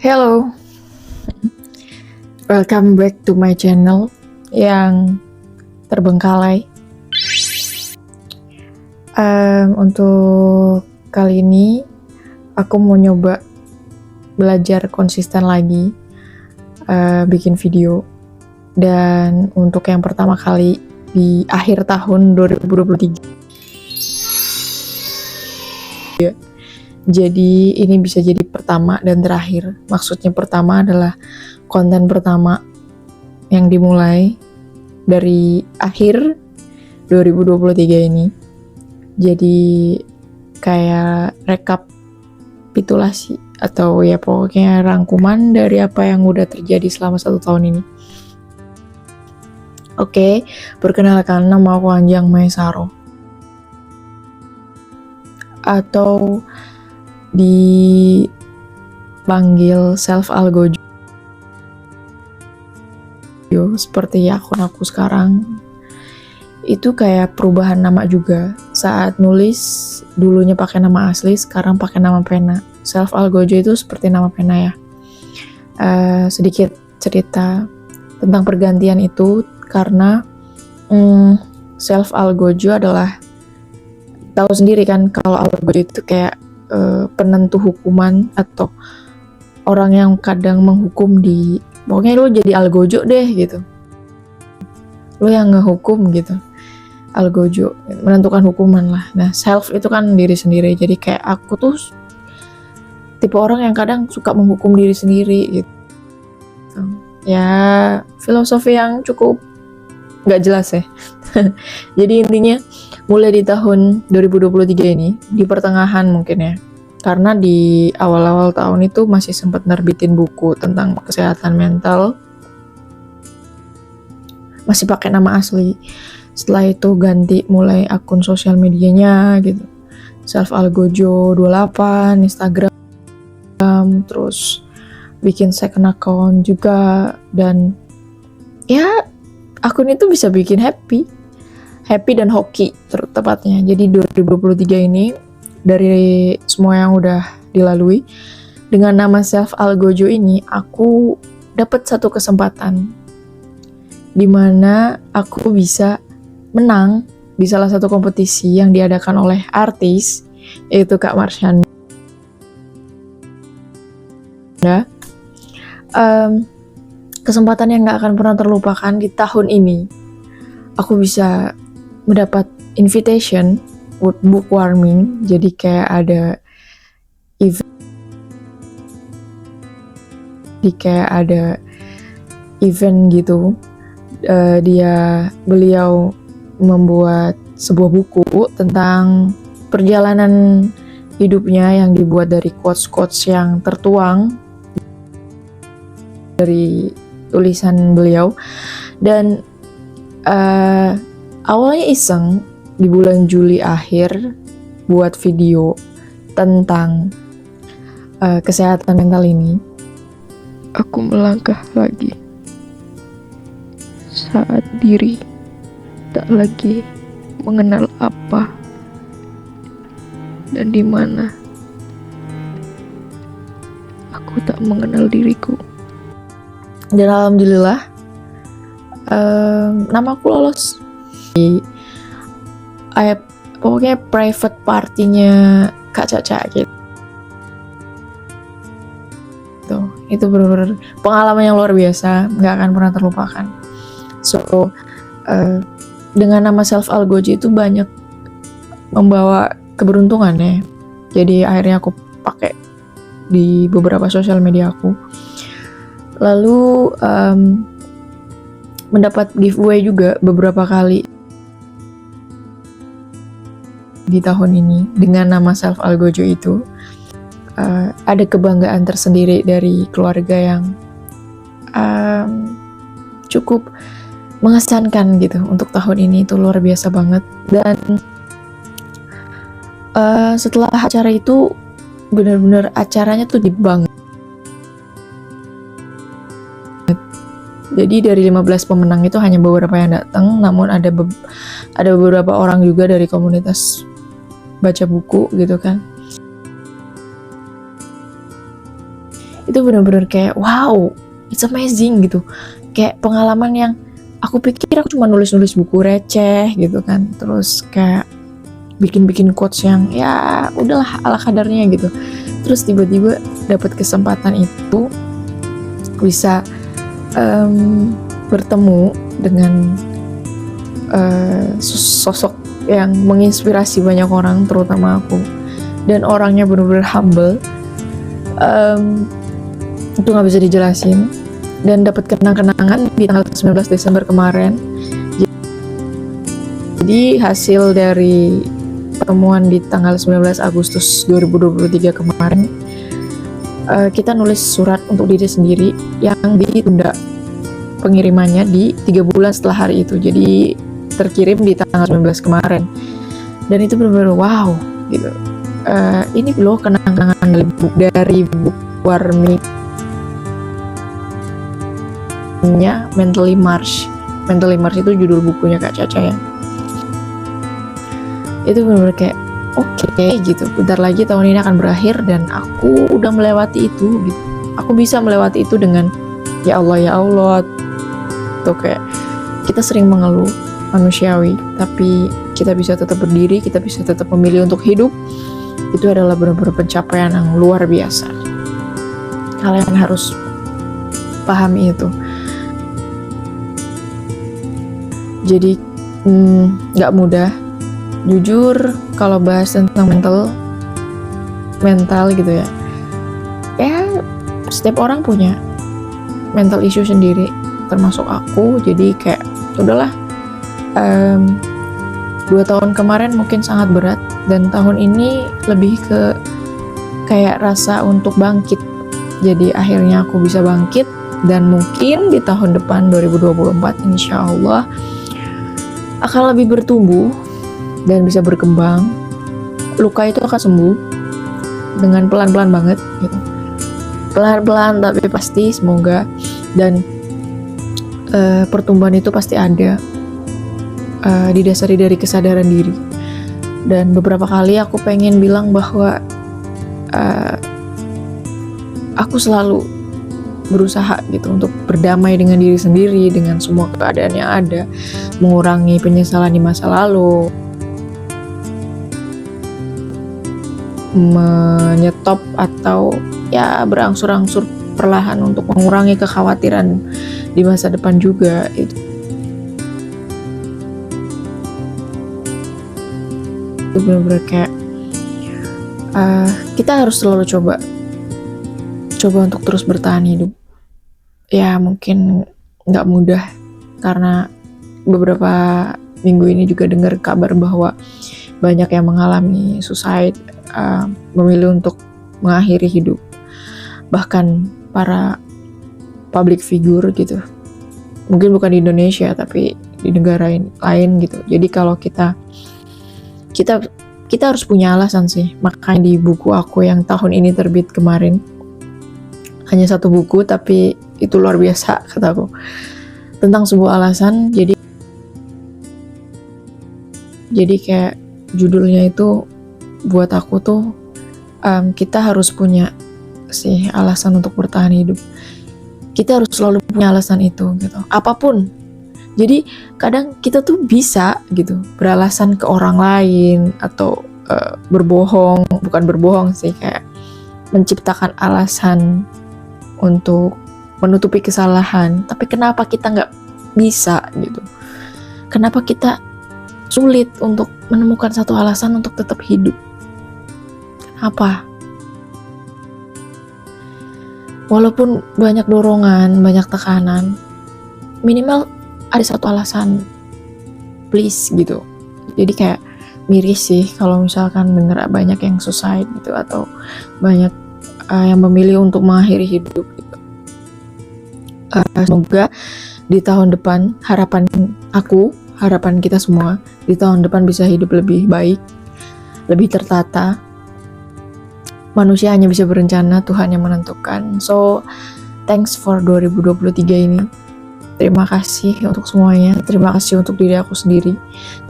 Hello, welcome back to my channel yang terbengkalai. Untuk kali ini aku mau nyoba belajar konsisten lagi bikin video. Dan untuk yang pertama kali di akhir tahun 2023. Jadi ini bisa jadi pertama dan terakhir. Maksudnya pertama adalah konten pertama yang dimulai dari akhir 2023 ini. Jadi kayak rekapitulasi atau ya pokoknya rangkuman dari apa yang udah terjadi selama 1 tahun ini. Oke, perkenalkan, nama aku Anjang Maesaro. Atau dipanggil Self Algojo seperti akun aku sekarang. Itu kayak perubahan nama juga. Saat nulis dulunya pakai nama asli, sekarang pakai nama pena. Self Algojo itu seperti nama pena ya. Sedikit cerita tentang pergantian itu karena Self Algojo adalah, tahu sendiri kan kalau Algojo itu kayak penentu hukuman atau orang yang kadang menghukum di, pokoknya lo jadi algojo deh gitu, lo yang ngehukum gitu, algojo menentukan hukuman lah. Nah, self itu kan diri sendiri, jadi kayak aku tuh tipe orang yang kadang suka menghukum diri sendiri gitu. Ya filosofi yang cukup gak jelas ya. Jadi intinya mulai di tahun 2023 ini, di pertengahan mungkin ya, karena di awal-awal tahun itu masih sempat nerbitin buku tentang kesehatan mental, masih pakai nama asli. Setelah itu ganti mulai akun sosial medianya gitu, Self Algojo 28 Instagram, terus bikin second account juga. Dan ya akun itu bisa bikin happy dan hoki tepatnya. Jadi 2023 ini dari semua yang udah dilalui, dengan nama Self Algojo ini aku dapat satu kesempatan dimana aku bisa menang di salah satu kompetisi yang diadakan oleh artis, yaitu Kak Marsyanda. Kesempatan yang gak akan pernah terlupakan di tahun ini. Aku bisa mendapat invitation buat bookwarming. Jadi kayak ada event gitu. Beliau membuat sebuah buku tentang perjalanan hidupnya yang dibuat dari quotes-quotes yang tertuang dari tulisan beliau. Dan awalnya iseng di bulan Juli akhir buat video tentang kesehatan mental ini. Aku melangkah lagi saat diri tak lagi mengenal apa dan di mana. Aku tak mengenal diriku. Dan alhamdulillah namaku lolos di pokoknya private partinya Kak Caca gitu. Itu benar-benar pengalaman yang luar biasa, nggak akan pernah terlupakan. So dengan nama Self Algojo itu banyak membawa keberuntungan ya. Jadi akhirnya aku pakai di beberapa sosial media aku. Lalu mendapat giveaway juga beberapa kali di tahun ini dengan nama Self Algojo itu. Ada kebanggaan tersendiri dari keluarga yang cukup mengesankan gitu untuk tahun ini. Itu luar biasa banget. Dan setelah acara itu benar-benar acaranya tuh dibangun. Jadi dari 15 pemenang itu hanya beberapa yang datang, namun ada beberapa orang juga dari komunitas baca buku gitu kan. Itu benar-benar kayak wow, it's amazing gitu. Kayak pengalaman yang aku pikir aku cuma nulis-nulis buku receh gitu kan, terus kayak bikin-bikin quotes yang ya udahlah ala kadarnya gitu. Terus tiba-tiba dapat kesempatan itu bisa bertemu dengan sosok yang menginspirasi banyak orang, terutama aku, dan orangnya benar-benar humble. Itu nggak bisa dijelasin. Dan dapat kenang-kenangan di tanggal 19 Desember kemarin. Jadi hasil dari pertemuan di tanggal 19 Agustus 2023 kemarin, kita nulis surat untuk diri sendiri yang ditunda pengirimannya di 3 bulan setelah hari itu. Jadi terkirim di tanggal 19 kemarin. Dan itu benar-benar wow gitu. Ini loh kenang-kenangan dari buku Warmi nya Mentally March itu judul bukunya Kak Caca ya. Itu benar-benar kayak oke, gitu, bentar lagi tahun ini akan berakhir dan aku udah melewati itu gitu. Aku bisa melewati itu dengan ya Allah tuh. Kayak kita sering mengeluh, manusiawi, tapi kita bisa tetap berdiri, kita bisa tetap memilih untuk hidup. Itu adalah benar-benar pencapaian yang luar biasa. Kalian harus pahami itu. Jadi gak mudah. Jujur kalau bahas tentang mental gitu ya, setiap orang punya mental issue sendiri, termasuk aku. Jadi kayak udahlah, 2 tahun kemarin mungkin sangat berat, dan tahun ini lebih ke kayak rasa untuk bangkit. Jadi akhirnya aku bisa bangkit, dan mungkin di tahun depan 2024 insya Allah akan lebih bertumbuh dan bisa berkembang. Luka itu akan sembuh dengan pelan-pelan banget gitu. Pelan-pelan tapi pasti, semoga. Dan pertumbuhan itu pasti ada, didasari dari kesadaran diri. Dan beberapa kali aku pengen bilang bahwa aku selalu berusaha gitu untuk berdamai dengan diri sendiri, dengan semua keadaan yang ada, mengurangi penyesalan di masa lalu, menyetop atau ya berangsur-angsur perlahan untuk mengurangi kekhawatiran di masa depan juga. Itu benar-benar kayak kita harus selalu coba untuk terus bertahan hidup. Ya mungkin nggak mudah, karena beberapa minggu ini juga dengar kabar bahwa banyak yang mengalami suicide, memilih untuk mengakhiri hidup. Bahkan para public figure gitu. Mungkin bukan di Indonesia tapi di negara lain gitu. Jadi kalau kita harus punya alasan sih. Makanya di buku aku yang tahun ini terbit kemarin, hanya 1 buku tapi itu luar biasa kataku, tentang sebuah alasan. Jadi kayak judulnya itu buat aku tuh, kita harus punya sih alasan untuk bertahan hidup. Kita harus selalu punya alasan itu gitu, apapun. Jadi kadang kita tuh bisa gitu beralasan ke orang lain atau bukan berbohong sih, kayak menciptakan alasan untuk menutupi kesalahan. Tapi kenapa kita nggak bisa gitu? Kenapa kita sulit untuk menemukan satu alasan untuk tetap hidup? Kenapa? Walaupun banyak dorongan, banyak tekanan, minimal ada satu alasan, please gitu. Jadi kayak miris sih kalau misalkan denger banyak yang suicide gitu, atau banyak yang memilih untuk mengakhiri hidup gitu. Semoga di tahun depan, harapan kita semua di tahun depan bisa hidup lebih baik, lebih tertata. Manusia hanya bisa berencana, Tuhan yang menentukan. So, thanks for 2023 ini. Terima kasih untuk semuanya. Terima kasih untuk diri aku sendiri.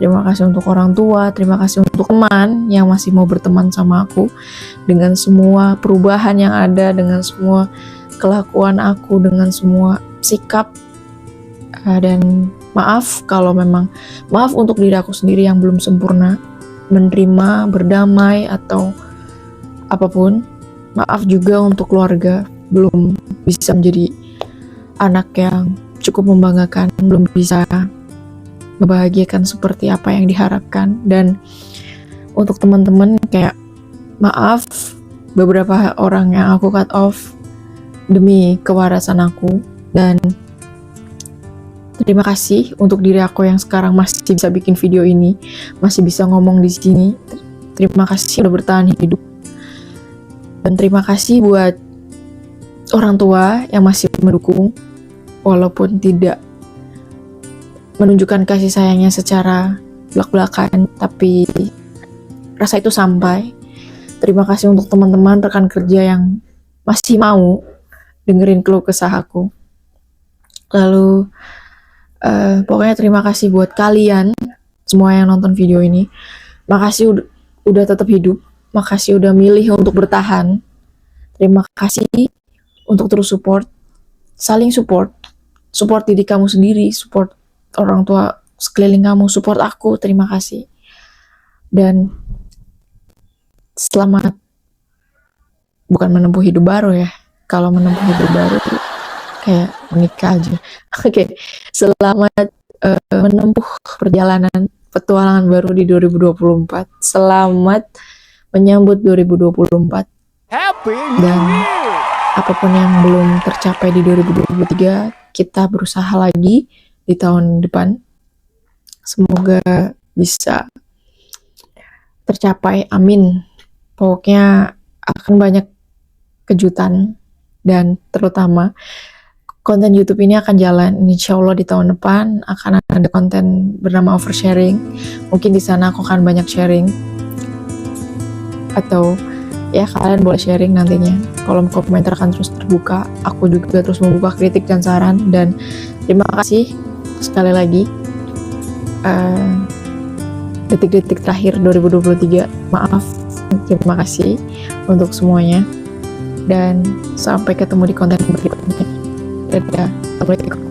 Terima kasih untuk orang tua. Terima kasih untuk teman yang masih mau berteman sama aku. Dengan semua perubahan yang ada, dengan semua kelakuan aku, dengan semua sikap, dan maaf untuk diri aku sendiri yang belum sempurna menerima, berdamai, atau apapun. Maaf juga untuk keluarga, belum bisa menjadi anak yang cukup membanggakan, belum bisa membahagiakan seperti apa yang diharapkan. Dan untuk teman-teman, kayak maaf beberapa orang yang aku cut off demi kewarasan aku, dan terima kasih untuk diri aku yang sekarang masih bisa bikin video ini, masih bisa ngomong di sini. Terima kasih udah bertahan hidup. Dan terima kasih buat orang tua yang masih mendukung, walaupun tidak menunjukkan kasih sayangnya secara belak-belakan, tapi rasa itu sampai. Terima kasih untuk teman-teman, rekan kerja yang masih mau dengerin keluh kesah aku. Lalu pokoknya terima kasih buat kalian semua yang nonton video ini. Makasih udah tetap hidup. Makasih udah milih untuk bertahan. Terima kasih untuk terus support. Saling support. Support diri kamu sendiri, support orang tua sekeliling kamu, support aku. Terima kasih. Dan selamat bukan menempuh hidup baru ya. Kalau menempuh hidup baru kayak menikah aja. Oke, selamat menempuh perjalanan petualangan baru di 2024. Selamat menyambut 2024. Dan apapun yang belum tercapai di 2023, kita berusaha lagi di tahun depan. Semoga bisa tercapai, amin. Pokoknya akan banyak kejutan, dan terutama konten YouTube ini akan jalan, insya Allah di tahun depan akan ada konten bernama Oversharing. Mungkin di sana aku akan banyak sharing, atau ya kalian boleh sharing nantinya. Kolom komentar akan terus terbuka. Aku juga terus membuka kritik dan saran. Dan terima kasih sekali lagi. Detik-detik terakhir 2023, maaf, terima kasih untuk semuanya. Dan sampai ketemu di konten berikutnya. Dadah. Assalamualaikum.